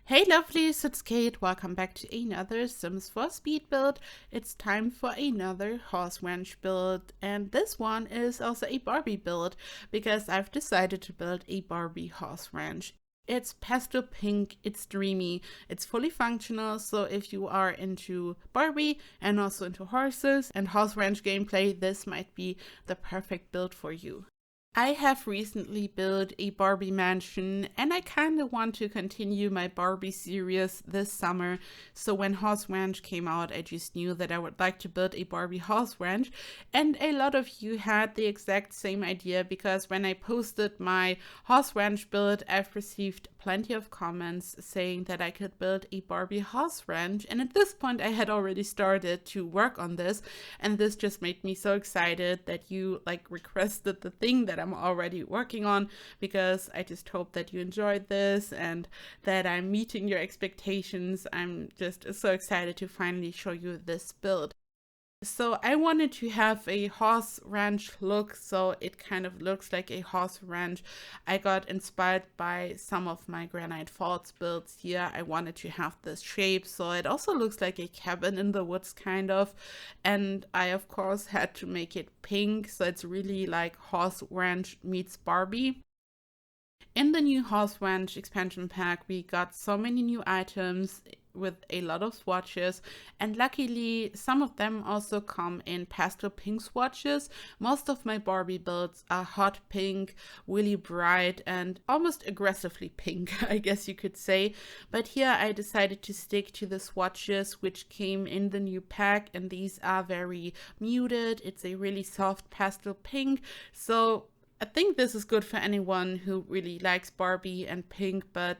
Hey lovelies, it's Kate. Welcome back to another Sims 4 speed build. It's time for another horse ranch build, and this one is also a Barbie build because I've decided to build a Barbie horse ranch. It's pastel pink, it's dreamy, it's fully functional, so if you are into Barbie and also into horses and horse ranch gameplay, this might be the perfect build for you. I have recently built a Barbie mansion and I kind of want to continue my Barbie series this summer. So when Horse Ranch came out, I just knew that I would like to build a Barbie horse ranch. And a lot of you had the exact same idea because when I posted my horse ranch build, I've received plenty of comments saying that I could build a Barbie horse ranch. And at this point, I had already started to work on this. And this just made me so excited that you requested the thing that I'm already working on, because I just hope that you enjoyed this and that I'm meeting your expectations. I'm just so excited to finally show you this build. So I wanted to have a horse ranch look, so it kind of looks like a horse ranch. I got inspired by some of my Granite Falls builds here. I wanted to have this shape, so it also looks like a cabin in the woods kind of. And I of course had to make it pink, so it's really like horse ranch meets Barbie. In the new Horse Ranch expansion pack, we got so many new items with a lot of swatches, and luckily some of them also come in pastel pink swatches. Most of my Barbie builds are hot pink, really bright and almost aggressively pink, I guess you could say. But here I decided to stick to the swatches which came in the new pack, and these are very muted. It's a really soft pastel pink, so I think this is good for anyone who really likes Barbie and pink, but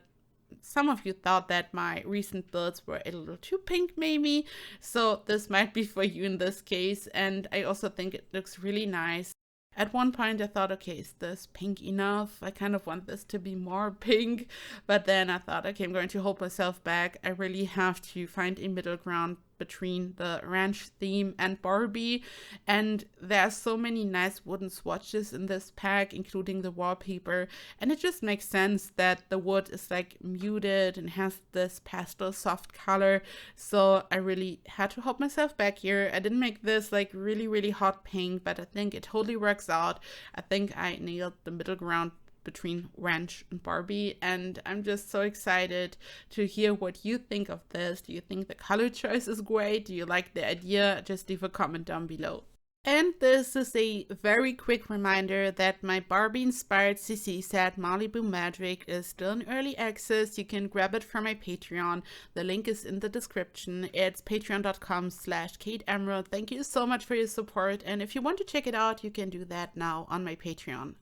some of you thought that my recent builds were a little too pink maybe, so this might be for you in this case. And I also think it looks really nice. At one point I thought, okay, is this pink enough? I kind of want this to be more pink, but then I thought, okay, I'm going to hold myself back. I really have to find a middle ground between the ranch theme and Barbie, and there are so many nice wooden swatches in this pack, including the wallpaper, and it just makes sense that the wood is like muted and has this pastel soft color. So I really had to hold myself back here. I didn't make this like really hot pink, but I think it totally works out. I think I nailed the middle ground between ranch and Barbie, and I'm just so excited to hear what you think of this. Do you think the color choice is great? Do you like the idea? Just leave a comment down below. And this is a very quick reminder that my Barbie-inspired CC set Malibu Magic is still in early access. You can grab it from my Patreon. The link is in the description. It's patreon.com/KateEmerald. Thank you so much for your support, and if you want to check it out, you can do that now on my Patreon.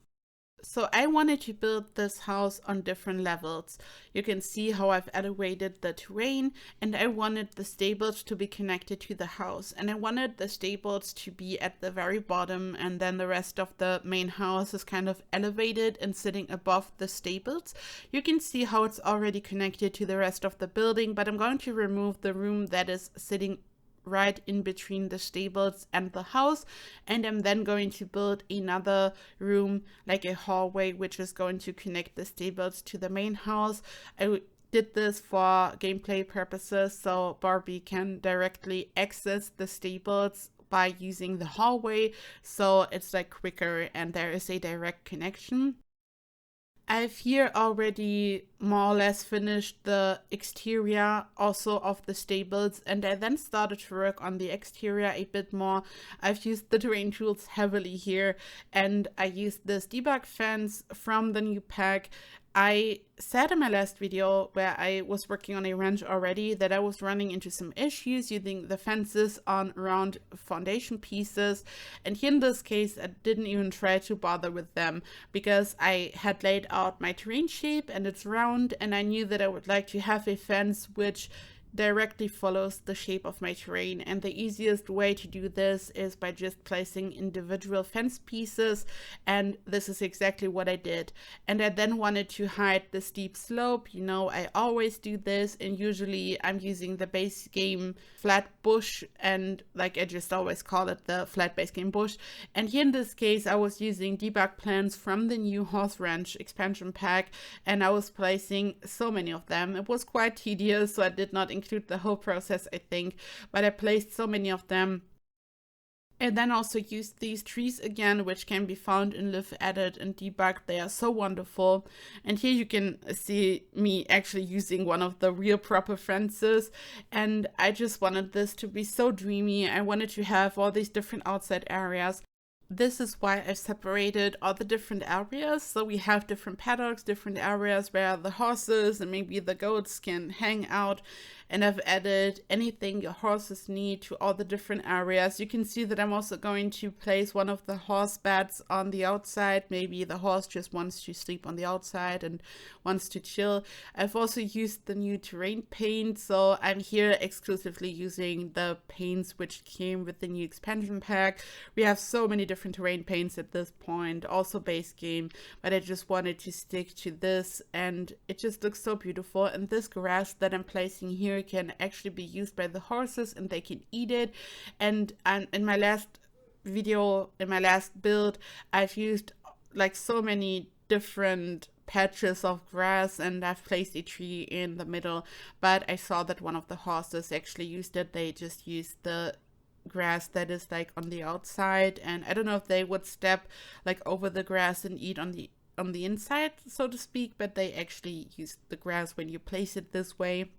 So I wanted to build this house on different levels. You can see how I've elevated the terrain, and I wanted the stables to be connected to the house, and I wanted the stables to be at the very bottom, and then the rest of the main house is kind of elevated and sitting above the stables. You can see how it's already connected to the rest of the building, but I'm going to remove the room that is sitting right in between the stables and the house, and I'm then going to build another room, like a hallway, which is going to connect the stables to the main house. I did this for gameplay purposes, so Barbie can directly access the stables by using the hallway, so it's like quicker and there is a direct connection. I've here already more or less finished the exterior also of the stables, and I then started to work on the exterior a bit more. I've used the terrain tools heavily here, and I used this debug fence from the new pack. I said in my last video, where I was working on a ranch already, that I was running into some issues using the fences on round foundation pieces, and here in this case I didn't even try to bother with them because I had laid out my terrain shape and it's round, and I knew that I would like to have a fence which directly follows the shape of my terrain, and the easiest way to do this is by just placing individual fence pieces, and this is exactly what I did. And I then wanted to hide the steep slope. You know, I always do this, and usually I'm using the base game flat bush, and like I just always call it the flat base game bush. And here in this case I was using debug plants from the new Horse Ranch expansion pack, and I was placing so many of them. It was quite tedious, so I did not include the whole process, I think, but I placed so many of them. And then also used these trees again, which can be found in Live, Edit, and Debug. They are so wonderful. And here you can see me actually using one of the real proper fences. And I just wanted this to be so dreamy. I wanted to have all these different outside areas. This is why I've separated all the different areas. So we have different paddocks, different areas where the horses and maybe the goats can hang out. And I've added anything your horses need to all the different areas. You can see that I'm also going to place one of the horse beds on the outside. Maybe the horse just wants to sleep on the outside and wants to chill. I've also used the new terrain paint, so I'm here exclusively using the paints which came with the new expansion pack. We have so many different terrain paints at this point, also base game, but I just wanted to stick to this, and it just looks so beautiful. And this grass that I'm placing here can actually be used by the horses, and they can eat it. And in my last video, in my last build, I've used like so many different patches of grass, and I've placed a tree in the middle, but I saw that one of the horses actually used it. They just used the grass that is like on the outside, and I don't know if they would step like over the grass and eat on the inside, so to speak, but they actually use the grass when you place it this way.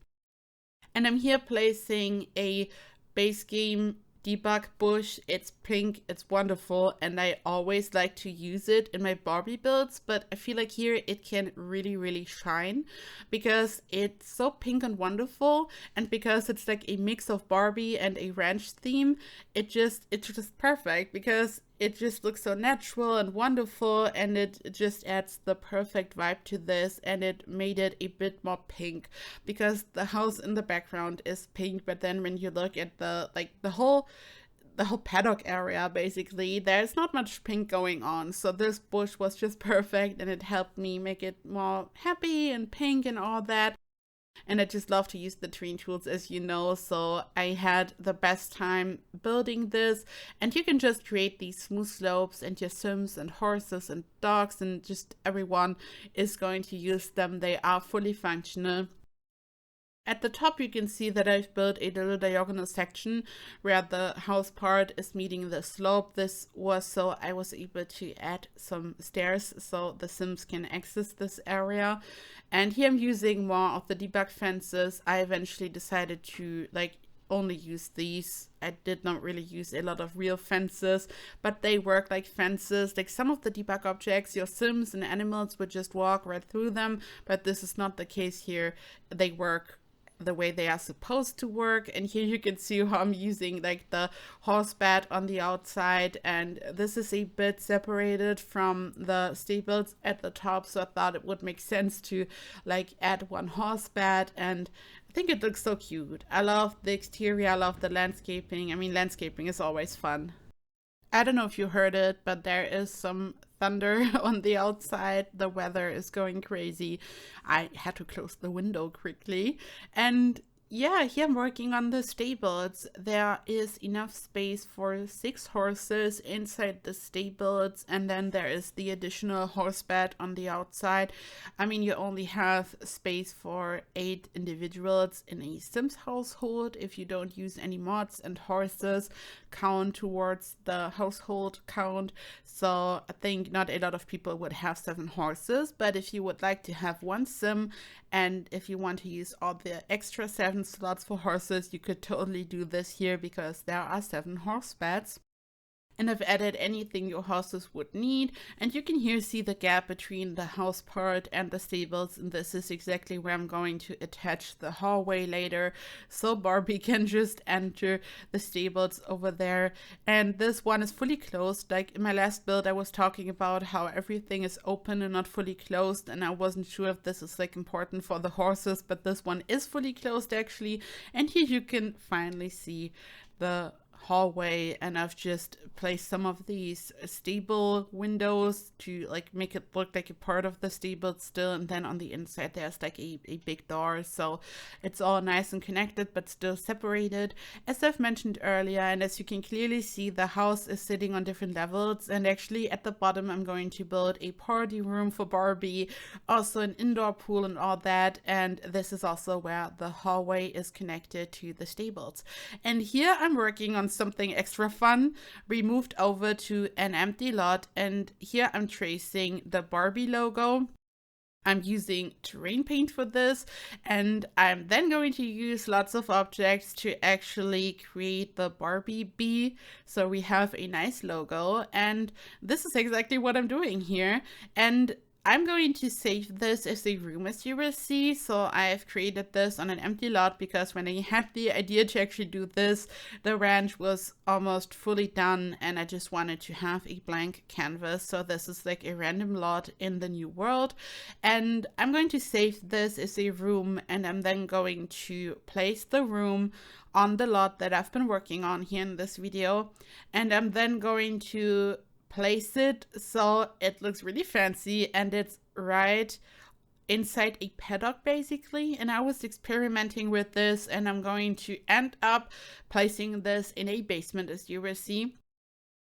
And I'm here placing a base game debug bush. It's pink, it's wonderful, and I always like to use it in my Barbie builds, but I feel like here it can really shine because it's so pink and wonderful, and because it's like a mix of Barbie and a ranch theme, it's just perfect because it just looks so natural and wonderful, and it just adds the perfect vibe to this. And it made it a bit more pink because the house in the background is pink, but then when you look at the whole paddock area, basically there's not much pink going on. So this bush was just perfect, and it helped me make it more happy and pink and all that. And I just love to use the terrain tools, as you know, so I had the best time building this. And you can just create these smooth slopes, and your Sims and horses and dogs and just everyone is going to use them. They are fully functional. At the top you can see that I've built a little diagonal section where the house part is meeting the slope. This was so I was able to add some stairs so the Sims can access this area. And here I'm using more of the debug fences. I eventually decided to like only use these. I did not really use a lot of real fences, but they work like fences. Like some of the debug objects, your Sims and animals would just walk right through them, but this is not the case here. They work the way they are supposed to work. And here you can see how I'm using like the horse bed on the outside, and this is a bit separated from the stables at the top, so I thought it would make sense to like add one horse bed, and I think it looks so cute. I love the exterior, I love the landscaping. I mean, landscaping is always fun. I don't know if you heard it, but there is some thunder on the outside. The weather is going crazy. I had to close the window quickly. And yeah, here I'm working on the stables. There is enough space for 6 horses inside the stables, and then there is the additional horse bed on the outside. I mean, you only have space for 8 individuals in a Sims household if you don't use any mods, and horses count towards the household count. So I think not a lot of people would have 7 horses, but if you would like to have one Sim, and if you want to use all the extra 7 slots for horses, you could totally do this here because there are 7 horse beds. And I've added anything your horses would need, and you can here see the gap between the house part and the stables, and this is exactly where I'm going to attach the hallway later, so Barbie can just enter the stables over there. And this one is fully closed. Like in my last build I was talking about how everything is open and not fully closed, and I wasn't sure if this is like important for the horses, but this one is fully closed actually. And here you can finally see the hallway, and I've just placed some of these stable windows to like make it look like a part of the stable still, and then on the inside there's like a big door, so it's all nice and connected but still separated, as I've mentioned earlier. And as you can clearly see, the house is sitting on different levels, and actually at the bottom I'm going to build a party room for Barbie, also an indoor pool and all that, and this is also where the hallway is connected to the stables. And here I'm working on something extra fun. We moved over to an empty lot, and here I'm tracing the Barbie logo. I'm using terrain paint for this, and I'm then going to use lots of objects to actually create the Barbie bee, so we have a nice logo, and this is exactly what I'm doing here. And I'm going to save this as a room, as you will see. So I've created this on an empty lot because when I had the idea to actually do this, the ranch was almost fully done and I just wanted to have a blank canvas. So this is like a random lot in the new world. And I'm going to save this as a room, and I'm then going to place the room on the lot that I've been working on here in this video. And I'm then going to place it so it looks really fancy, and it's right inside a paddock basically. And I was experimenting with this, and I'm going to end up placing this in a basement, as you will see.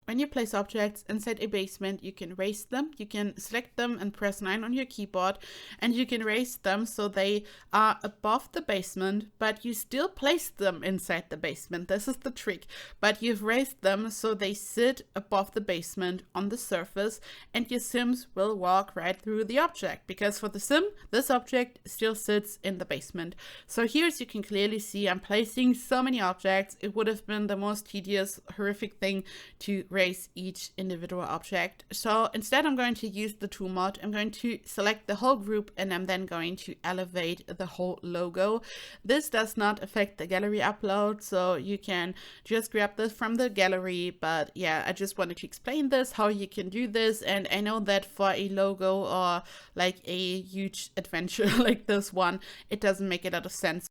When you place objects inside a basement, you can raise them. You can select them and press 9 on your keyboard, and you can raise them so they are above the basement, but you still place them inside the basement. This is the trick. But you've raised them so they sit above the basement on the surface, and your Sims will walk right through the object, because for the Sim, this object still sits in the basement. So here, as you can clearly see, I'm placing so many objects. It would have been the most tedious, horrific thing to raise each individual object. So instead I'm going to use the tool mod. I'm going to select the whole group, and I'm then going to elevate the whole logo. This does not affect the gallery upload, so you can just grab this from the gallery. But yeah, I just wanted to explain this, how you can do this. And I know that for a logo or like a huge adventure like this one, it doesn't make a lot of sense.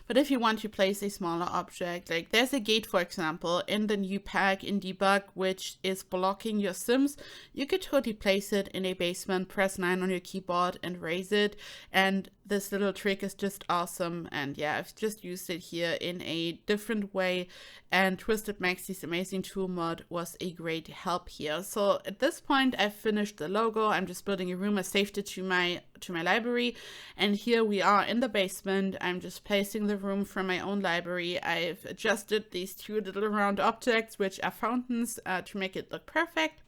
But if you want to place a smaller object, like there's a gate, for example, in the new pack in debug, which is blocking your Sims, you could totally place it in a basement, press 9 on your keyboard and raise it. And this little trick is just awesome. And yeah, I've just used it here in a different way, and Twisted Maxie's amazing tool mod was a great help here. So at this point I've finished the logo. I'm just building a room. I saved it to my library, and here we are in the basement. I'm just placing the room from my own library. I've adjusted these two little round objects, which are fountains, to make it look perfect.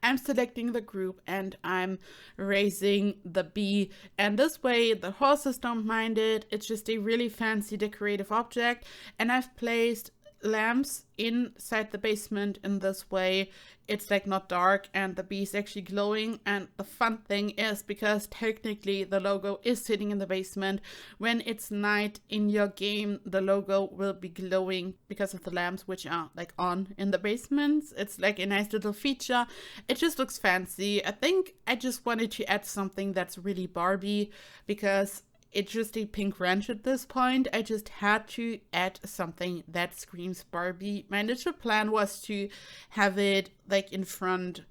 I'm selecting the group, and I'm raising the bee, and this way the horses don't mind it. It's just a really fancy decorative object, and I've placed lamps inside the basement in this way. It's like not dark, and the bee is actually glowing. And the fun thing is, because technically the logo is sitting in the basement, when it's night in your game, the logo will be glowing because of the lamps, which are like on in the basement. It's like a nice little feature. It just looks fancy. I think I just wanted to add something that's really Barbie, because it's just a pink ranch at this point. I just had to add something that screams Barbie. My initial plan was to have it like in front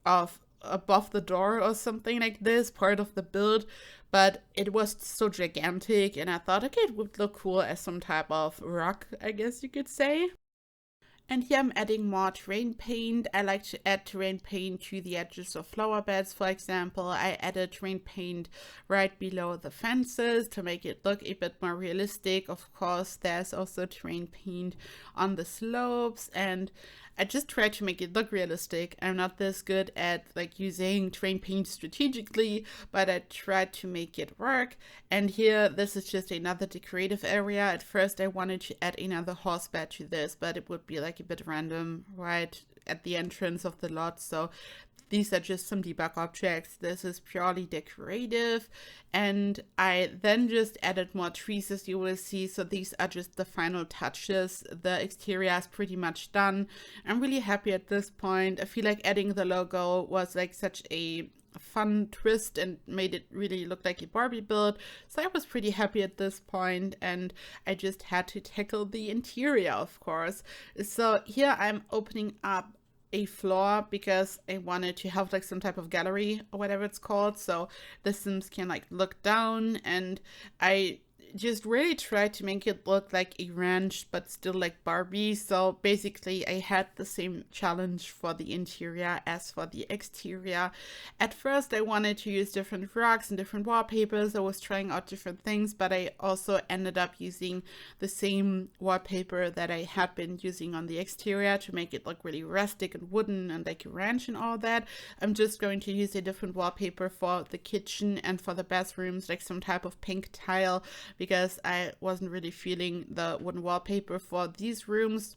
of, above the door or something like this, part of the build, but it was so gigantic, and I thought, okay, it would look cool as some type of rock, I guess you could say. And here I'm adding more terrain paint. I like to add terrain paint to the edges of flower beds, for example. I added terrain paint right below the fences to make it look a bit more realistic. Of course, there's also terrain paint on the slopes, and I just tried to make it look realistic. I'm not this good at like using terrain paint strategically, but I tried to make it work. And here, this is just another decorative area. At first I wanted to add another horse bed to this, but it would be like like a bit random right at the entrance of the lot. So these are just some debug objects. This is purely decorative. And I then just added more trees, as you will see. So these are just the final touches. The exterior is pretty much done. I'm really happy at this point. I feel like adding the logo was like such a fun twist and made it really look like a Barbie build. So I was pretty happy at this point, and I just had to tackle the interior, of course. So here I'm opening up a floor because I wanted to have like some type of gallery or whatever it's called, so the Sims can like look down, and I just really tried to make it look like a ranch but still like Barbie. So basically I had the same challenge for the interior as for the exterior. At first I wanted to use different rugs and different wallpapers. I was trying out different things, but I also ended up using the same wallpaper that I had been using on the exterior to make it look really rustic and wooden and like a ranch and all that. I'm just going to use a different wallpaper for the kitchen and for the bathrooms, like some type of pink tile, because I wasn't really feeling the wooden wallpaper for these rooms.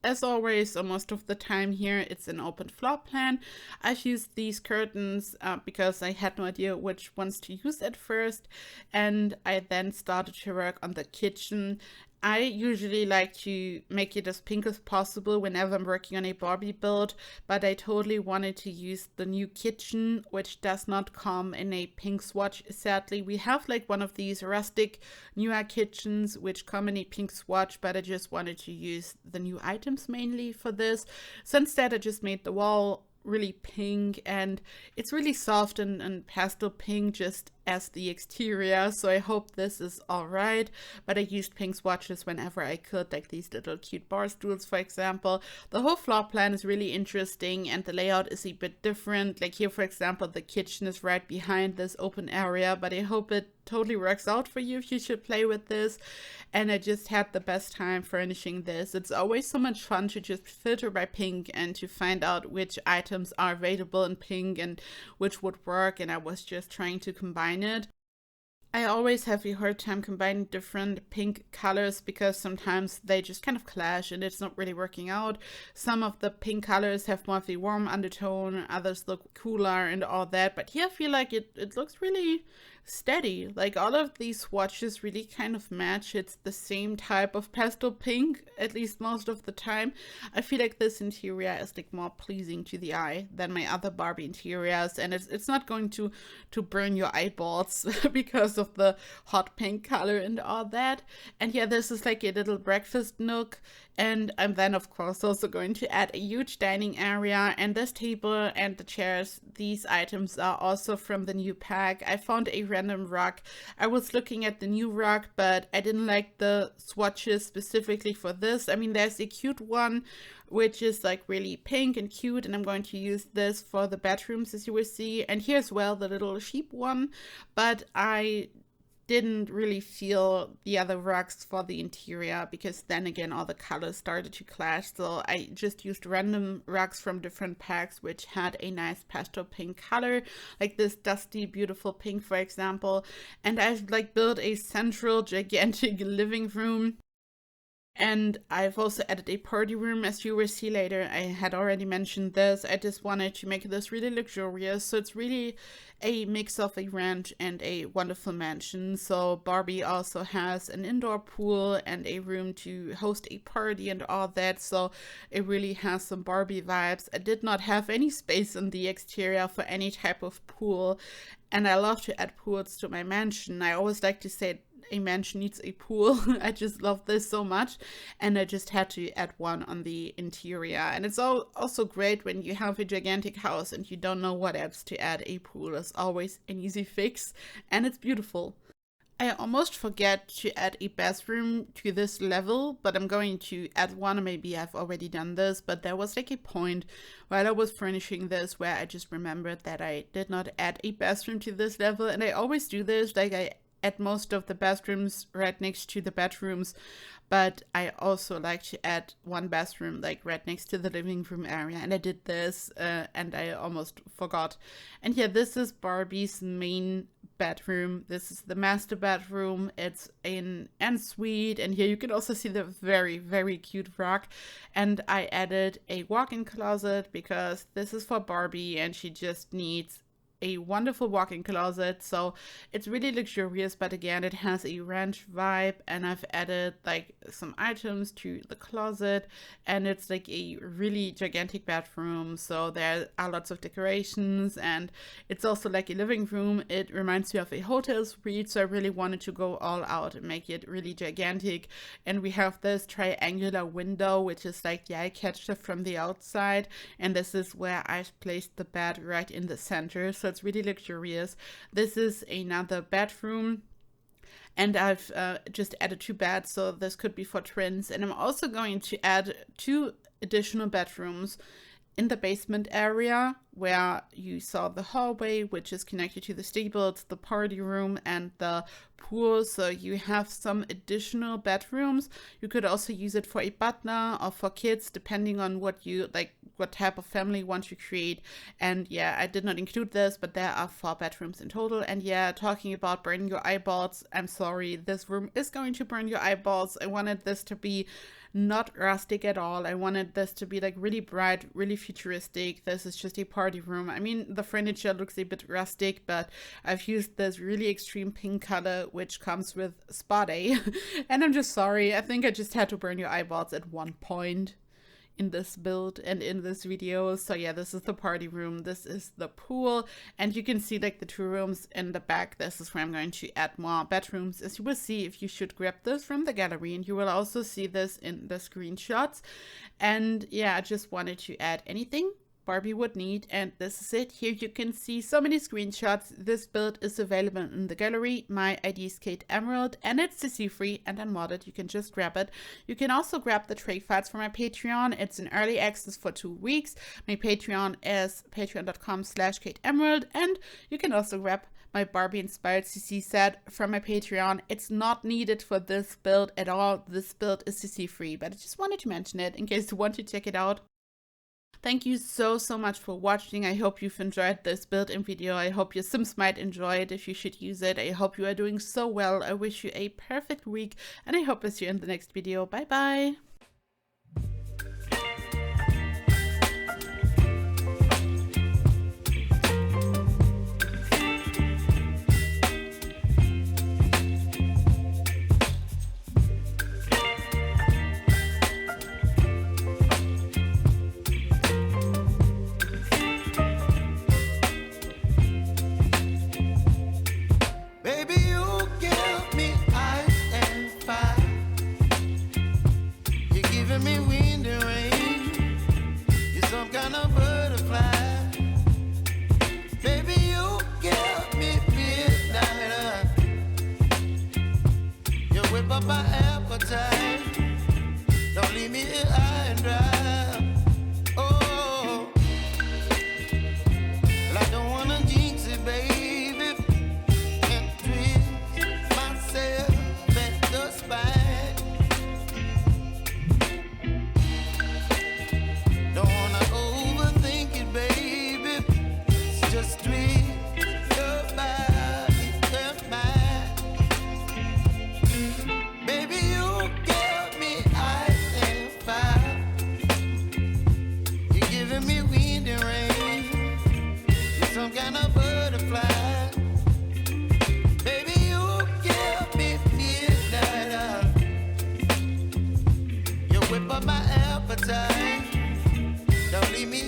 As always, or most of the time here, it's an open floor plan. I've used these curtains because I had no idea which ones to use at first, and I then started to work on the kitchen. I usually like to make it as pink as possible whenever I'm working on a Barbie build, but I totally wanted to use the new kitchen, which does not come in a pink swatch. Sadly, we have like one of these rustic newer kitchens which come in a pink swatch, but I just wanted to use the new items mainly for this. So instead I just made the wall really pink, and it's really soft and pastel pink, just as the exterior, so I hope this is alright. But I used pink swatches whenever I could, like these little cute bar stools, for example. The whole floor plan is really interesting, and the layout is a bit different. Like here, for example, the kitchen is right behind this open area, but I hope it totally works out for you if you should play with this. And I just had the best time furnishing this. It's always so much fun to just filter by pink and to find out which items are available in pink and which would work, and I was just trying to combine it. I always have a hard time combining different pink colors because sometimes they just kind of clash and it's not really working out. Some of the pink colors have more of a warm undertone, others look cooler and all that, but here I feel like it looks really steady. Like all of these swatches really kind of match. It's the same type of pastel pink, at least most of the time. I feel like this interior is like more pleasing to the eye than my other Barbie interiors, and it's not going to burn your eyeballs because of the hot pink color and all that. And yeah, this is like a little breakfast nook, and I'm then of course also going to add a huge dining area, and this table and the chairs, these items are also from the new pack. I found a random rug. I was looking at the new rug, but I didn't like the swatches specifically for this. I mean, there's a cute one which is like really pink and cute, and I'm going to use this for the bedrooms, as you will see. And here as well the little sheep one, but I didn't really feel the other rugs for the interior because then again all the colors started to clash. So I just used random rugs from different packs which had a nice pastel pink color, like this dusty beautiful pink, for example. And I've like built a central gigantic living room. And I've also added a party room, as you will see later. I had already mentioned this. I just wanted to make this really luxurious. So it's really a mix of a ranch and a wonderful mansion. So Barbie also has an indoor pool and a room to host a party and all that. So it really has some Barbie vibes. I did not have any space in the exterior for any type of pool. And I love to add pools to my mansion. I always like to say a mansion needs a pool. I just love this so much, and I just had to add one on the interior. And it's also great when you have a gigantic house and you don't know what else to add. A pool is always an easy fix, and it's beautiful. I almost forget to add a bathroom to this level, but I'm going to add one. Maybe I've already done this, but there was like a point while I was furnishing this where I just remembered that I did not add a bathroom to this level, and I always do this. Like I add most of the bathrooms right next to the bedrooms, but I also like to add one bathroom like right next to the living room area, and I did this and I almost forgot. And yeah, this is Barbie's main bedroom. This is the master bedroom. It's an ensuite, and here you can also see the very, very cute rug. And I added a walk-in closet because this is for Barbie and she just needs a wonderful walk-in closet. So it's really luxurious, but again, it has a ranch vibe, and I've added like some items to the closet, and it's like a really gigantic bedroom, so there are lots of decorations, and it's also like a living room. It reminds me of a hotel suite, so I really wanted to go all out and make it really gigantic. And we have this triangular window, which is like the eye catcher from the outside, and this is where I've placed the bed right in the center, so it's really luxurious. This is another bedroom, and I've just added 2 beds, so this could be for twins. And I'm also going to add 2 additional bedrooms in the basement area where you saw the hallway, which is connected to the stables, the party room, and the pool. So you have some additional bedrooms. You could also use it for a butler or for kids, depending on what you like, what type of family you want to create. And yeah, I did not include this, but there are 4 bedrooms in total. And yeah, talking about burning your eyeballs, I'm sorry, this room is going to burn your eyeballs. I wanted this to be not rustic at all. I wanted this to be like really bright, really futuristic. This is just a party room. I mean, the furniture looks a bit rustic, but I've used this really extreme pink color, which comes with spa day. And I'm just sorry. I think I just had to burn your eyeballs at one point in this build and in this video. So yeah, this is the party room, this is the pool, and you can see like the 2 rooms in the back. This is where I'm going to add more bedrooms, as you will see if you should grab this from the gallery, and you will also see this in the screenshots. And yeah, I just wanted to add anything Barbie would need, and this is it. Here you can see so many screenshots. This build is available in the gallery. My ID is KateEmerald, and it's CC free and unmodded. You can just grab it. You can also grab the tray files from my Patreon. It's in early access for 2 weeks. My Patreon is patreon.com/KateEmerald, and you can also grab my Barbie inspired CC set from my Patreon. It's not needed for this build at all. This build is CC free, but I just wanted to mention it in case you want to check it out. Thank you so much for watching. I hope you've enjoyed this build-in video. I hope your Sims might enjoy it if you should use it. I hope you are doing so well. I wish you a perfect week, and I hope to see you in the next video. Bye bye. Me wind and rain, you're some kind of butterfly. Baby, you give me midnight. You whip up my appetite. Don't leave me here high and dry. Oh, well, I don't wanna jinx it, baby, and twist myself at the spine. Some kind of butterfly. Baby, you give me midnight. You whip up my appetite. Don't leave me